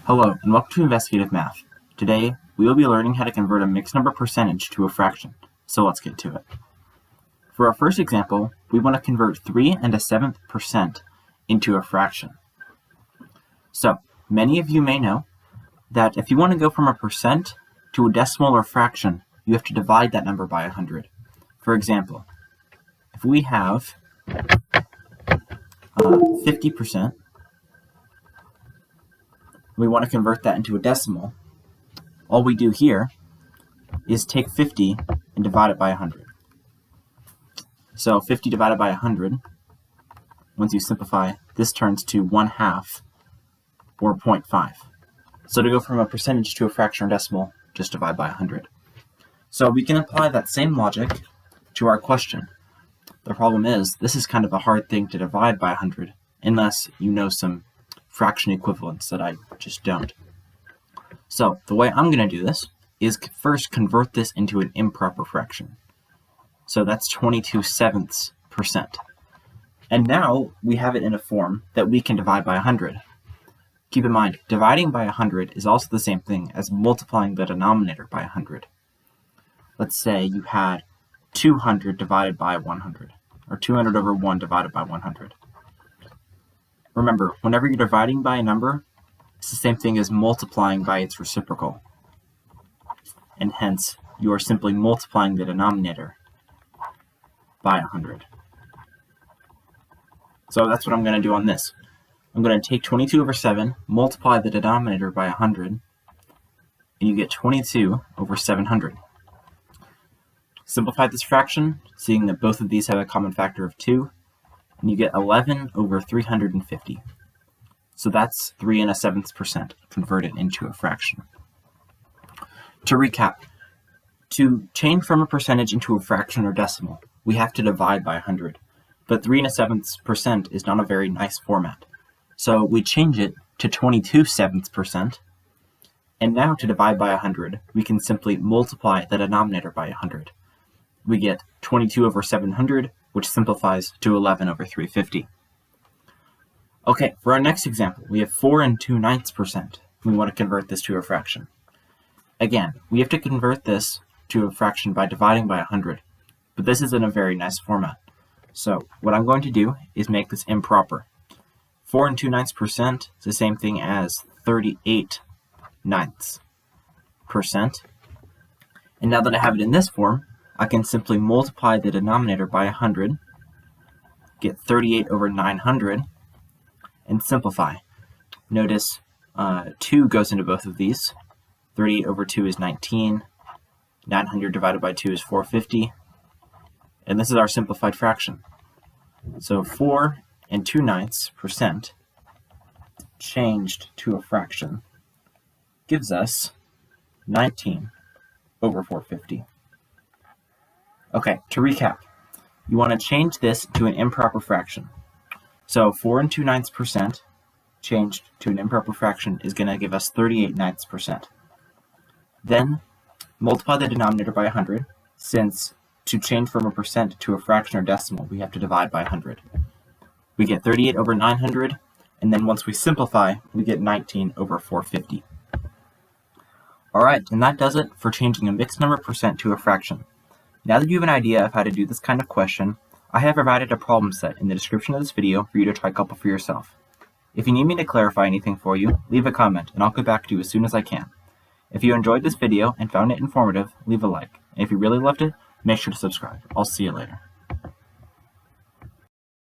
Hello, and welcome to Investigative Math. Today, we will be learning how to convert a mixed number percentage to a fraction, so let's get to it. For our first example, we want to convert 3 7/7% into a fraction. So, many of you may know that if you want to go from a percent to a decimal or fraction, you have to divide that number by 100. For example, if we have 50%, we want to convert that into a decimal, all we do here is take 50 and divide it by 100. So 50 divided by 100, once you simplify, this turns to 1/2 or 0.5. So to go from a percentage to a fraction or decimal, just divide by 100. So we can apply that same logic to our question. The problem is, this is kind of a hard thing to divide by 100, unless you know some fraction equivalents that I just don't. So the way I'm going to do this is first convert this into an improper fraction. So that's 22/7%. And now we have it in a form that we can divide by 100. Keep in mind, dividing by 100 is also the same thing as multiplying the denominator by 100. Let's say you had 200 divided by 100, or 200 over 1 divided by 100. Remember, whenever you're dividing by a number, it's the same thing as multiplying by its reciprocal. And hence, you are simply multiplying the denominator by 100. So that's what I'm going to do on this. I'm going to take 22 over 7, multiply the denominator by 100, and you get 22 over 700. Simplify this fraction, seeing that both of these have a common factor of 2, and you get 11 over 350. So that's 3 7/7% converted into a fraction. To recap, to change from a percentage into a fraction or decimal, we have to divide by 100. But 3 7/7% is not a very nice format. So we change it to 22/7%. And now to divide by 100, we can simply multiply the denominator by 100. We get 22 over 700, which simplifies to 11 over 350. Okay, for our next example, we have 4 2/9%. We want to convert this to a fraction. Again, we have to convert this to a fraction by dividing by 100, but this is in a very nice format. So what I'm going to do is make this improper. 4 2/9% is the same thing as 38/9%. And now that I have it in this form, I can simply multiply the denominator by 100, get 38 over 900, and simplify. Notice 2 goes into both of these. 38 over 2 is 19. 900 divided by 2 is 450. And this is our simplified fraction. So 4 2/9% changed to a fraction gives us 19 over 450. Okay, to recap, you want to change this to an improper fraction. So 4 2/9% changed to an improper fraction is going to give us 38/9%. Then multiply the denominator by 100, since to change from a percent to a fraction or decimal, we have to divide by 100. We get 38 over 900, and then once we simplify, we get 19 over 450. Alright, and that does it for changing a mixed number percent to a fraction. Now that you have an idea of how to do this kind of question, I have provided a problem set in the description of this video for you to try couple for yourself. If you need me to clarify anything for you, leave a comment and I'll get back to you as soon as I can. If you enjoyed this video and found it informative, leave a like. And if you really loved it, make sure to subscribe. I'll see you later.